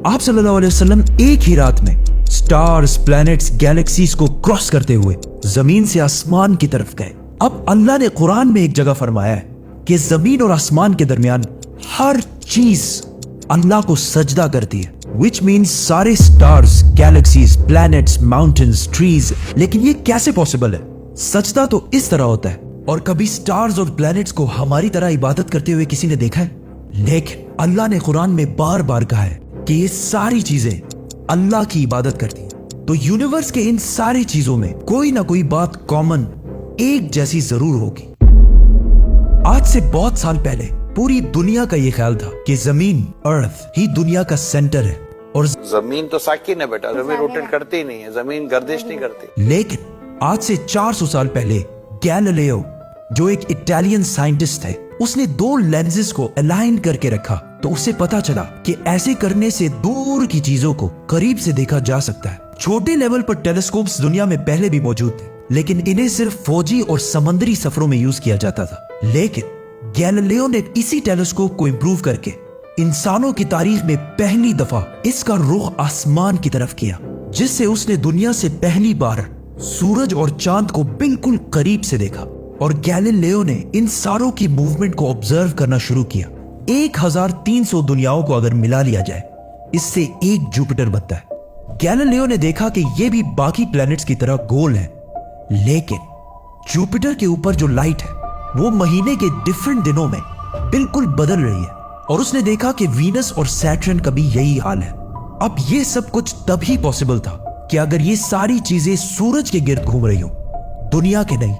आप सल्लल्लाहु अलैहि वसल्लम एक ही रात में स्टार्स, प्लैनेट्स, गैलेक्सीज को क्रॉस करते हुए जमीन से आसमान की तरफ गए। अब अल्लाह ने कुरान में एक जगह फरमाया है कि जमीन और आसमान के दरमियान हर चीज अल्लाह को सजदा करती है, विच मीन्स सारे stars, galaxies, planets, mountains, trees. लेकिन ये कैसे पॉसिबल है? सजदा तो इस तरह होता है। और कभी स्टार्स और प्लैनेट्स को हमारी तरह इबादत करते हुए किसी ने देखा है? लेकिन अल्लाह ने कुरान में बार बार कहा है कि ये सारी चीजें अल्लाह की इबादत करती हैं। तो यूनिवर्स के इन सारी चीजों में कोई ना कोई बात कॉमन, एक जैसी जरूर होगी। आज से बहुत साल पहले पूरी दुनिया का ये ख्याल था कि जमीन, अर्थ ही दुनिया का सेंटर है। और जमीन तो साकिन है बेटा, जमीन रोटेट करती ही नहीं है, जमीन गर्दिश नहीं करती। लेकिन आज से 400 साल पहले गैलीलियो, जो एक इटालियन साइंटिस्ट थे, उसने 2 लेंसेज को अलाइन करके रखा तो उसे पता चला कि ऐसे करने से दूर की चीजों को करीब से देखा जा सकता है। छोटे लेवल पर टेलीस्कोप्स दुनिया में पहले भी मौजूद थे, लेकिन इन्हें सिर्फ फौजी और समंदरी सफरों में यूज किया जाता था। लेकिन गैलीलियो ने इसी टेलीस्कोप को इंप्रूव करके इंसानों की तारीख में पहली दफा इसका रुख आसमान की तरफ किया, जिससे उसने दुनिया से पहली बार सूरज और चांद को बिल्कुल करीब से देखा। और गैलीलियो ने इन सारों की मूवमेंट को ऑब्जर्व करना शुरू किया। 1300 दुनियाओं को अगर मिला लिया जाए, इससे एक जुपिटर बनता है। गैलीलियो ने देखा कि ये भी बाकी प्लैनेट्स की तरह गोल है, लेकिन जुपिटर के ऊपर जो लाइट है वो महीने के डिफरेंट दिनों में बिल्कुल बदल रही है। और उसने देखा कि वीनस और सैटर्न का भी यही हाल है। अब ये सब कुछ तभी पॉसिबल था कि अगर ये सारी चीजें सूरज के गिर्द घूम रही हो, दुनिया के नहीं।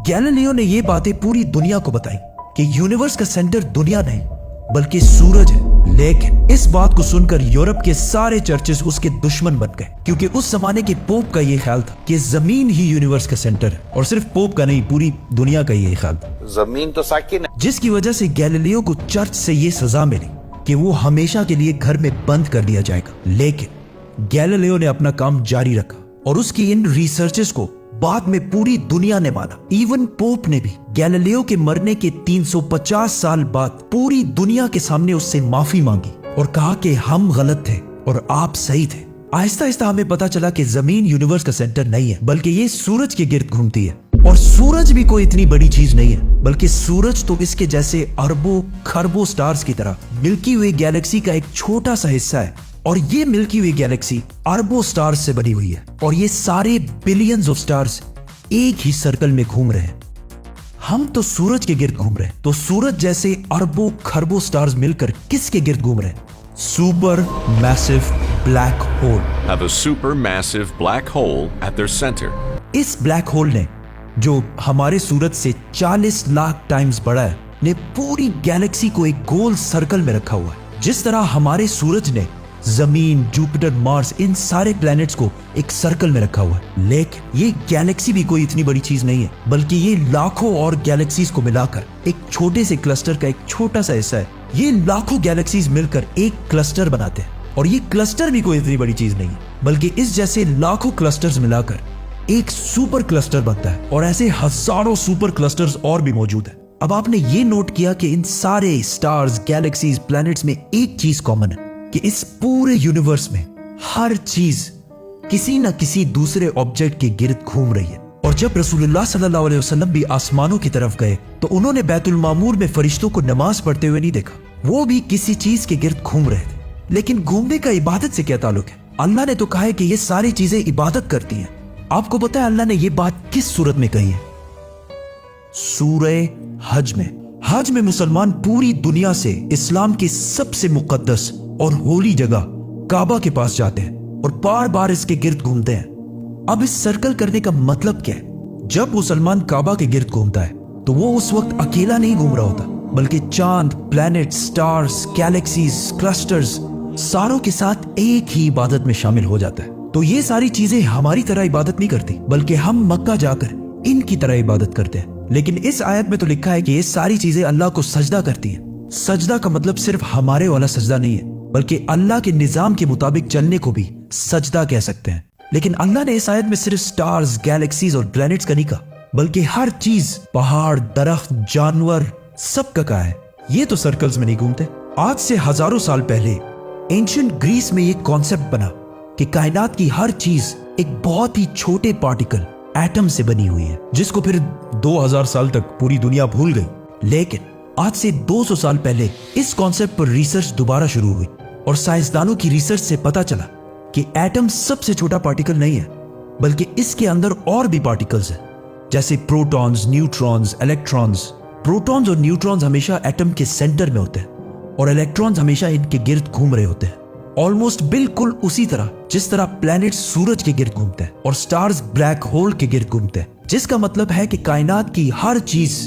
गैलीलियो ने ये बातें पूरी दुनिया को बताई कि यूनिवर्स का सेंटर दुनिया नहीं बल्कि सूरज है। लेकिन इस बात को सुनकर यूरोप के सारे चर्चेस उसके दुश्मन बन गए, क्योंकि उस जमाने के पोप का ये ख्याल था कि जमीन ही यूनिवर्स का सेंटर है। और सिर्फ पोप का नहीं, पूरी दुनिया का ये ख्याल था। जमीन तो साकिन है। जिसकी वजह से गैलीलियो को चर्च से ये सजा मिली कि वो हमेशा के लिए घर में बंद कर दिया जाएगा। लेकिन गैलीलियो ने अपना काम जारी रखा और उसकी इन रिसर्चेस को बाद में पूरी दुनिया ने माना। इवन पोप ने भी गैलीलियो के मरने के 350 साल बाद पूरी दुनिया के सामने उससे माफी मांगी और कहा कि हम गलत थे और आप सही थे। आहिस्ता आहिस्ता हमें पता चला कि जमीन यूनिवर्स का सेंटर नहीं है, बल्कि ये सूरज के गिर्द घूमती है। और सूरज भी कोई इतनी बड़ी चीज नहीं है, बल्कि सूरज तो इसके जैसे अरबों खरबों स्टार्स की तरह मिल्की वे गैलेक्सी का एक छोटा सा हिस्सा है। और ये मिल्की वे गैलेक्सी अरबों स्टार्स से बनी हुई है, और ये सारे बिलियंस ऑफ स्टार्स एक ही सर्कल में घूम रहे हैं। हम तो सूरज के गिर्द घूम रहे हैं, तो सूरज जैसे अरबों खरबों स्टार्स मिलकर किसके गिर्द घूम रहे हैं? Super massive black hole. Have a supermassive black hole at their center. इस ब्लैक होल ने, जो हमारे सूरज से 40 लाख टाइम्स बड़ा है, ने पूरी गैलेक्सी को एक गोल सर्कल में रखा हुआ है। जिस तरह हमारे सूरज ने जमीन, जुपिटर, मार्स, इन सारे प्लैनेट्स को एक सर्कल में रखा हुआ है। लेकिन ये गैलेक्सी भी कोई इतनी बड़ी चीज नहीं है, बल्कि ये लाखों और गैलेक्सीज को मिलाकर एक छोटे से क्लस्टर का एक छोटा सा हिस्सा है। ये लाखों गैलेक्सीज मिलकर एक क्लस्टर बनाते हैं, और ये क्लस्टर भी कोई इतनी बड़ी चीज नहीं है, बल्कि इस जैसे लाखों क्लस्टर्स मिलाकर एक सुपर क्लस्टर बनता है। और ऐसे हजारों सुपर क्लस्टर्स और भी मौजूद है। अब आपने ये नोट किया कि इन सारे स्टार्स, गैलेक्सीज, प्लैनेट्स में एक चीज कॉमन है कि इस पूरे यूनिवर्स में हर चीज किसी न किसी दूसरे ऑब्जेक्ट के गिर्द घूम रही है। और जब रसूलुल्लाह सल्लल्लाहु अलैहि वसल्लम भी आसमानों की तरफ गए तो उन्होंने बैतुल मामूर में फरिश्तों को नमाज पढ़ते हुए नहीं देखा, वो भी किसी चीज के गिर्द घूम रहे थे। लेकिन घूमने का इबादत से क्या ताल्लुक है? अल्लाह ने तो कहा है कि ये सारी चीजें इबादत करती हैं। आपको पता है अल्लाह ने ये बात किस सूरत में कही है? सूरह हज में। हज में मुसलमान पूरी दुनिया से इस्लाम की सबसे मुकद्दस और होली जगह काबा के पास जाते हैं और बार बार इसके गिर्द घूमते हैं। अब इस सर्कल करने का मतलब क्या है? जब मुसलमान काबा के गिर्द घूमता है तो वो उस वक्त अकेला नहीं घूम रहा होता, बल्कि चांद, प्लैनेट, स्टार्स, गैलेक्सीज, क्लस्टर्स सारों के साथ एक ही इबादत में शामिल हो जाता है। तो ये सारी चीजें हमारी तरह इबादत नहीं करती, बल्कि हम मक्का जाकर इनकी तरह इबादत करते हैं। लेकिन इस आयत में तो लिखा है कि ये सारी चीजें अल्लाह को सजदा करती हैं। सजदा का मतलब सिर्फ हमारे वाला सजदा नहीं है, बल्कि अल्लाह के निजाम के मुताबिक चलने को भी सजदा कह सकते हैं। लेकिन अल्लाह ने इस आयत में सिर्फ स्टार्स, गैलेक्सीज और प्लैनेट्स का नहीं कहा, बल्कि हर चीज, पहाड़, दरख्त, जानवर, सब का कहा है। ये तो सर्कल्स में नहीं घूमते। आज से हजारों साल पहले एंशिएंट ग्रीस में ये कॉन्सेप्ट बना कि कायनात की हर चीज एक बहुत ही छोटे पार्टिकल एटम से बनी हुई है, जिसको फिर 2000 साल तक पूरी दुनिया भूल गई। लेकिन आज से 200 साल पहले इस कॉन्सेप्ट पर रिसर्च दोबारा शुरू हुई और साइंसदानों की रिसर्च से पता चला कि एटम सबसे छोटा पार्टिकल नहीं है, बल्कि इसके अंदर और भी पार्टिकल्स हैं, जैसे प्रोटॉन्स, न्यूट्रॉन्स, इलेक्ट्रॉन्स। प्रोटॉन्स और न्यूट्रॉन्स हमेशा एटम के सेंटर में होते हैं और इलेक्ट्रॉन्स हमेशा इनके गिर्द घूम रहे होते हैं, ऑलमोस्ट बिल्कुल उसी तरह जिस तरह प्लैनेट सूरज के गिर्द घूमते हैं और स्टार्स ब्लैक होल के गिर्द घूमते हैं। जिसका मतलब है कि कायनात की हर चीज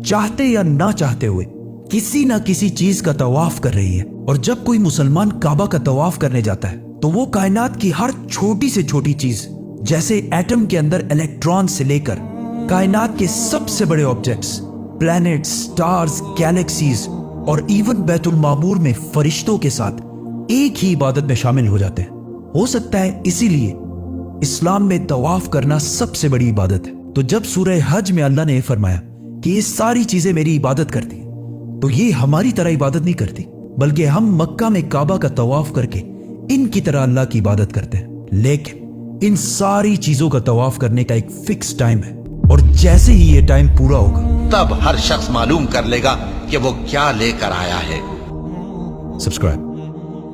चाहते या ना चाहते हुए किसी ना किसी चीज का तवाफ कर रही है। और जब कोई मुसलमान काबा का तवाफ करने जाता है तो वो कायनात की हर छोटी से छोटी चीज, जैसे एटम के अंदर इलेक्ट्रॉन से लेकर कायनात के सबसे बड़े ऑब्जेक्ट्स, प्लैनेट्स, स्टार्स, गैलेक्सीज और इवन बैतुल मामूर में फरिश्तों के साथ एक ही इबादत में शामिल हो जाते हैं। हो सकता है इसीलिए इस्लाम में तवाफ करना सबसे बड़ी इबादत है। तो जब सूरह हज में अल्लाह ने फरमाया कि ये सारी चीजें मेरी इबादत करती हैं, तो ये हमारी तरह इबादत नहीं करती, बल्कि हम मक्का में काबा का तवाफ करके इनकी तरह अल्लाह की इबादत करते हैं। लेकिन इन सारी चीजों का तवाफ करने का एक फिक्स टाइम है और जैसे ही ये टाइम पूरा होगा तब हर शख्स मालूम कर लेगा कि वो क्या लेकर आया है। सब्सक्राइब।